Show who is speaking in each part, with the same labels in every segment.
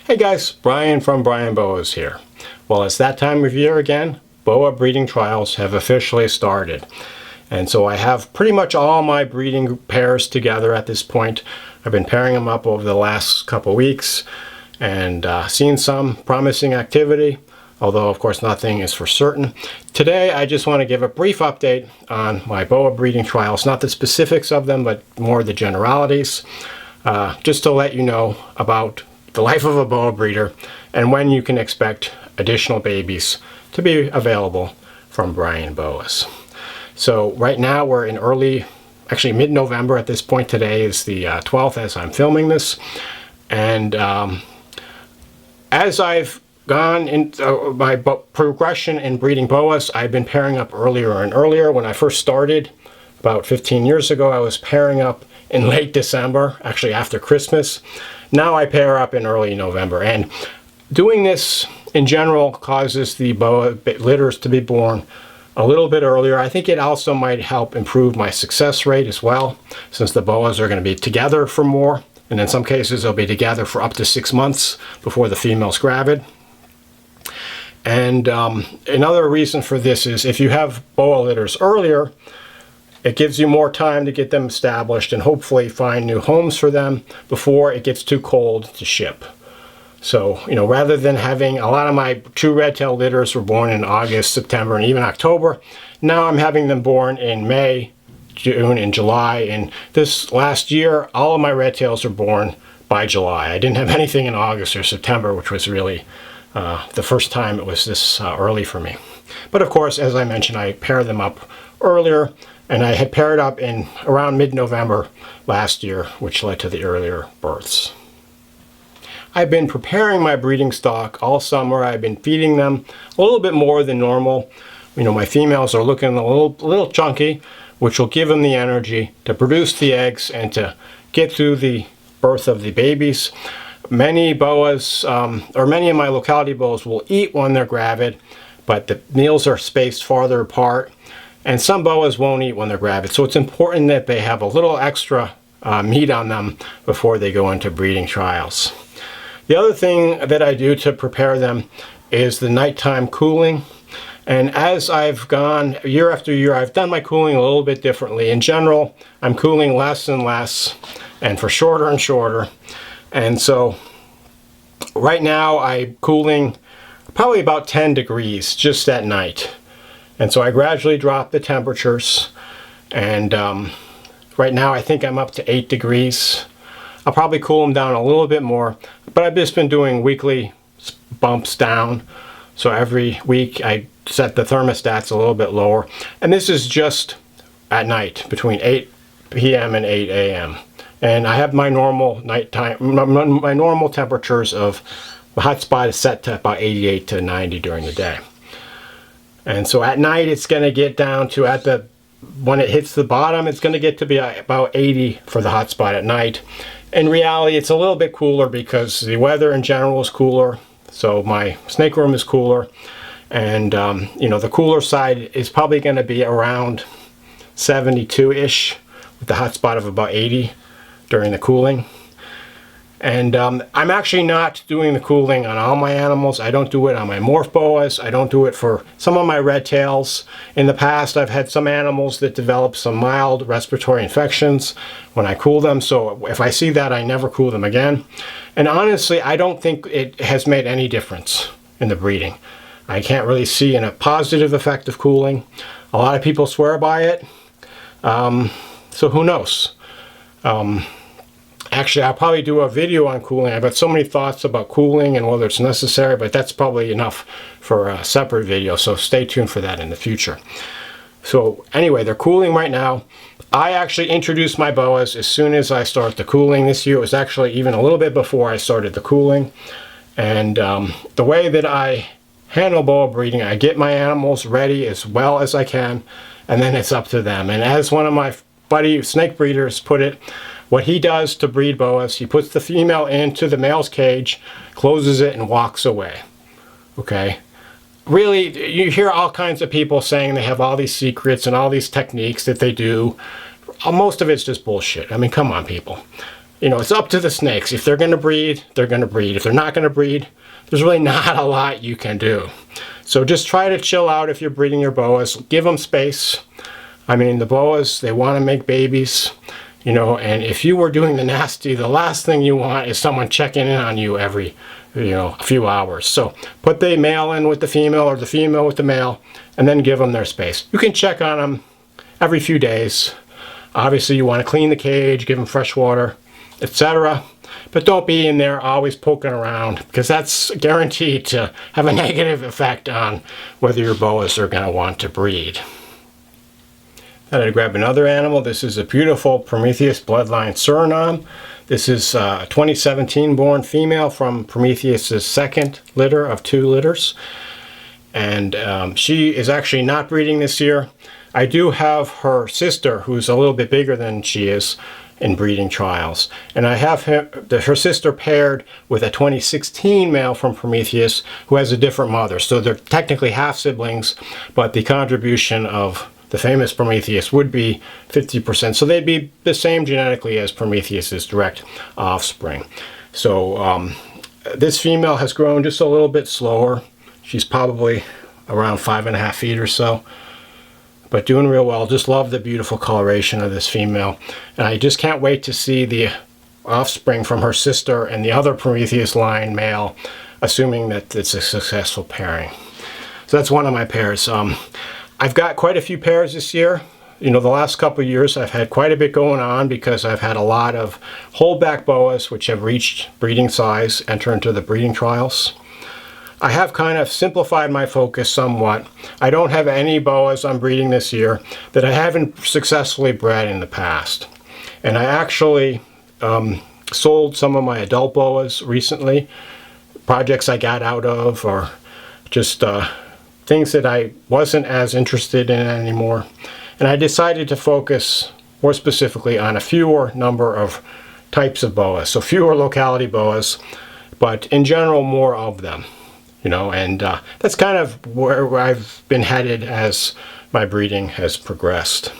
Speaker 1: Hey guys, Brian from Boas here. Well, it's that time of year again. Boa breeding trials have officially started. And so I have pretty much all my breeding pairs together at this point. I've been pairing them up over the last couple weeks and seen some promising activity, although of course nothing is for certain. Today I just want to give a brief update on my Boa breeding trials, not the specifics of them, but more the generalities, just to let you know about the life of a Boa breeder and when you can expect additional babies to be available from Boas. So right now we're in actually mid-November at this point. Today is the 12th as I'm filming this. And as I've gone in my progression in breeding Boas, I've been pairing up earlier and earlier. When I first started about 15 years ago, I was pairing up in late December, actually after Christmas. Now I pair up in early November, and doing this in general causes the Boa litters to be born a little bit earlier. I think it also might help improve my success rate as well, since the Boas are going to be together for more, and in some cases they'll be together for up to 6 months before the female's gravid. And another reason for this is if you have Boa litters earlier, it gives you more time to get them established and hopefully find new homes for them before it gets too cold to ship. So, rather than having a lot of my true red-tailed litters were born in August, September, and even October, now I'm having them born in May, June, and July. And this last year, all of my red-tails were born by July. I didn't have anything in August or September, which was really the first time it was this early for me. But of course, as I mentioned, I pair them up earlier, and I had paired up in around mid-November last year, which led to the earlier births. I've been preparing my breeding stock all summer. I've been feeding them a little bit more than normal. My females are looking a little chunky, which will give them the energy to produce the eggs and to get through the birth of the babies. Many Boas, or many of my locality Boas, will eat when they're gravid, but the meals are spaced farther apart. And some Boas won't eat when they're gravid, so it's important that they have a little extra meat on them before they go into breeding trials. The other thing that I do to prepare them is the nighttime cooling. And as I've gone year after year, I've done my cooling a little bit differently. In general, I'm cooling less and less and for shorter and shorter. And so right now I'm cooling probably about 10 degrees just at night. And so I gradually drop the temperatures, and right now I think I'm up to 8 degrees. I'll probably cool them down a little bit more, but I've just been doing weekly bumps down. So every week I set the thermostats a little bit lower, and this is just at night between 8 p.m. and 8 a.m. And I have my normal nighttime, my normal temperatures of the hot spot is set to about 88 to 90 during the day. And so at night it's going to get down to, when it hits the bottom, it's going to get to be about 80 for the hot spot at night. In reality, it's a little bit cooler because the weather in general is cooler. So my snake room is cooler. And, the cooler side is probably going to be around 72-ish with the hot spot of about 80 during the cooling. And I'm actually not doing the cooling on all my animals. I don't do it on my morph Boas. I don't do it for some of my red tails. In the past, I've had some animals that develop some mild respiratory infections when I cool them. So if I see that, I never cool them again. And honestly, I don't think it has made any difference in the breeding. I can't really see a positive effect of cooling. A lot of people swear by it. So who knows? Actually, I'll probably do a video on cooling. I've got so many thoughts about cooling and whether it's necessary, but that's probably enough for a separate video, so stay tuned for that in the future. So anyway, they're cooling right now. I actually introduced my Boas as soon as I start the cooling. This year it was actually even a little bit before I started the cooling. And the way that I handle Boa breeding, I get my animals ready as well as I can, and then it's up to them. And as one of my buddy snake breeders put it, what he does to breed Boas, he puts the female into the male's cage, closes it, and walks away. Okay? Really, you hear all kinds of people saying they have all these secrets and all these techniques that they do. Most of it's just bullshit. I mean, come on, people. it's up to the snakes. If they're going to breed, they're going to breed. If they're not going to breed, there's really not a lot you can do. So just try to chill out if you're breeding your boas. Give them space. I mean, the boas, they want to make babies, and if you were doing the nasty, the last thing you want is someone checking in on you every, a few hours. So put the male in with the female or the female with the male, and then give them their space. You can check on them every few days. Obviously, you want to clean the cage, give them fresh water, etc. But don't be in there always poking around, because that's guaranteed to have a negative effect on whether your boas are going to want to breed. Then I'd grab another animal. This is a beautiful Prometheus bloodline Suriname. This is a 2017 born female from Prometheus's second litter of 2 litters. And she is actually not breeding this year. I do have her sister, who's a little bit bigger than she is, in breeding trials. And I have her sister paired with a 2016 male from Prometheus who has a different mother. So they're technically half siblings, but the contribution of the famous Prometheus would be 50%. So they'd be the same genetically as Prometheus's direct offspring. So this female has grown just a little bit slower. She's probably around 5.5 feet or so, but doing real well. Just love the beautiful coloration of this female. And I just can't wait to see the offspring from her sister and the other Prometheus line male, assuming that it's a successful pairing. So that's one of my pairs. I've got quite a few pairs this year. The last couple of years I've had quite a bit going on because I've had a lot of holdback boas which have reached breeding size enter into the breeding trials. I have kind of simplified my focus somewhat. I don't have any boas I'm breeding this year that I haven't successfully bred in the past. And I actually sold some of my adult boas recently, projects I got out of, or just things that I wasn't as interested in anymore. And I decided to focus more specifically on a fewer number of types of boas. So fewer locality boas, but in general more of them. And that's kind of where I've been headed as my breeding has progressed.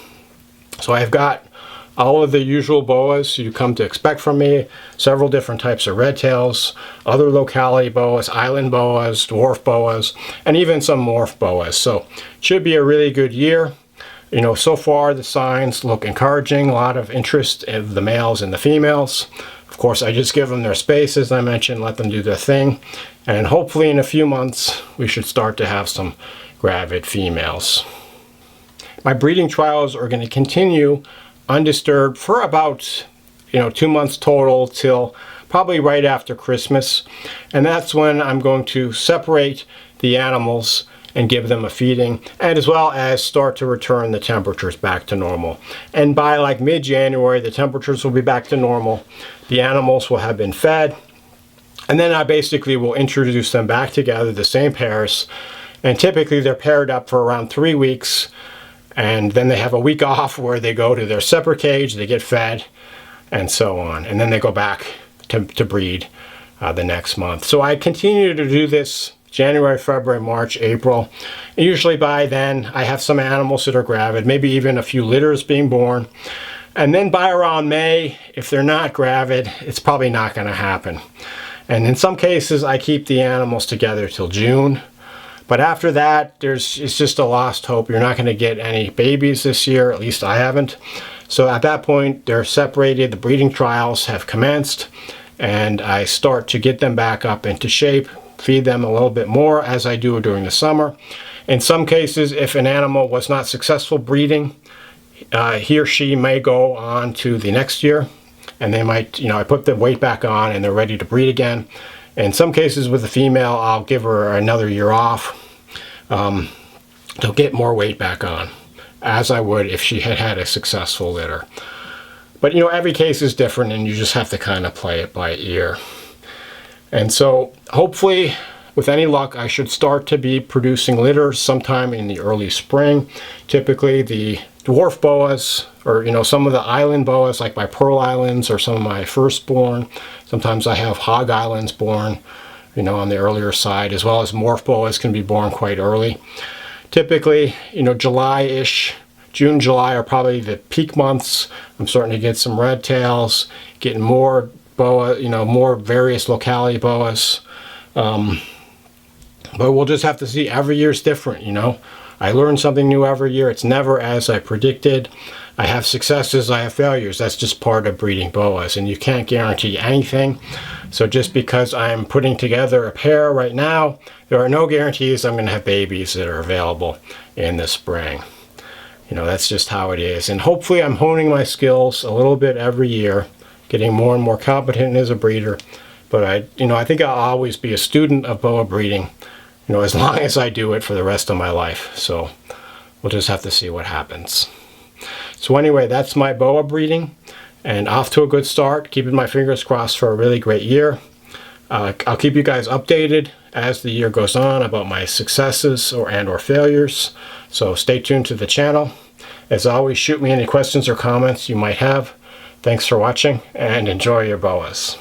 Speaker 1: So I've got all of the usual boas you come to expect from me, several different types of red tails, other locality boas, island boas, dwarf boas, and even some morph boas. So it should be a really good year. So far the signs look encouraging, a lot of interest in the males and the females. Of course, I just give them their space, as I mentioned, let them do their thing. And hopefully in a few months, we should start to have some gravid females. My breeding trials are going to continue undisturbed for about 2 months total, till probably right after Christmas. And that's when I'm going to separate the animals and give them a feeding, and as well as start to return the temperatures back to normal. And by like mid-January, the temperatures will be back to normal. The animals will have been fed, and then I basically will introduce them back together, the same pairs, and typically they're paired up for around 3 weeks, and then they have a week off where they go to their separate cage, they get fed, and so on. And then they go back to breed the next month. So I continue to do this January, February, March, April. And usually by then I have some animals that are gravid, maybe even a few litters being born. And then by around May, if they're not gravid, it's probably not going to happen. And in some cases I keep the animals together till June. But after that, it's just a lost hope. You're not going to get any babies this year, at least I haven't. So at that point, they're separated, the breeding trials have commenced, and I start to get them back up into shape, feed them a little bit more as I do during the summer. In some cases, if an animal was not successful breeding, he or she may go on to the next year, and they might, I put the weight back on and they're ready to breed again. In some cases with the female, I'll give her another year off to get more weight back on, as I would if she had had a successful litter. But every case is different, and you just have to kind of play it by ear. And so hopefully, with any luck, I should start to be producing litters sometime in the early spring. Typically the dwarf boas, or some of the island boas like my pearl islands or some of my firstborn. Sometimes I have hog islands born, on the earlier side, as well as morph boas can be born quite early. Typically, July-ish June, July are probably the peak months. I'm starting to get some red tails, getting more boa, more various locality boas. But we'll just have to see. Every year's different, I learn something new every year. It's never as I predicted. I have successes, I have failures. That's just part of breeding boas, and you can't guarantee anything. So just because I'm putting together a pair right now, there are no guarantees I'm going to have babies that are available in the spring. That's just how it is. And hopefully I'm honing my skills a little bit every year, getting more and more competent as a breeder. But I think I'll always be a student of boa breeding, as long as I do it for the rest of my life. So we'll just have to see what happens. So anyway, that's my boa breeding, and off to a good start. Keeping my fingers crossed for a really great year. I'll keep you guys updated as the year goes on about my successes or failures. So stay tuned to the channel. As always, shoot me any questions or comments you might have. Thanks for watching, and enjoy your boas.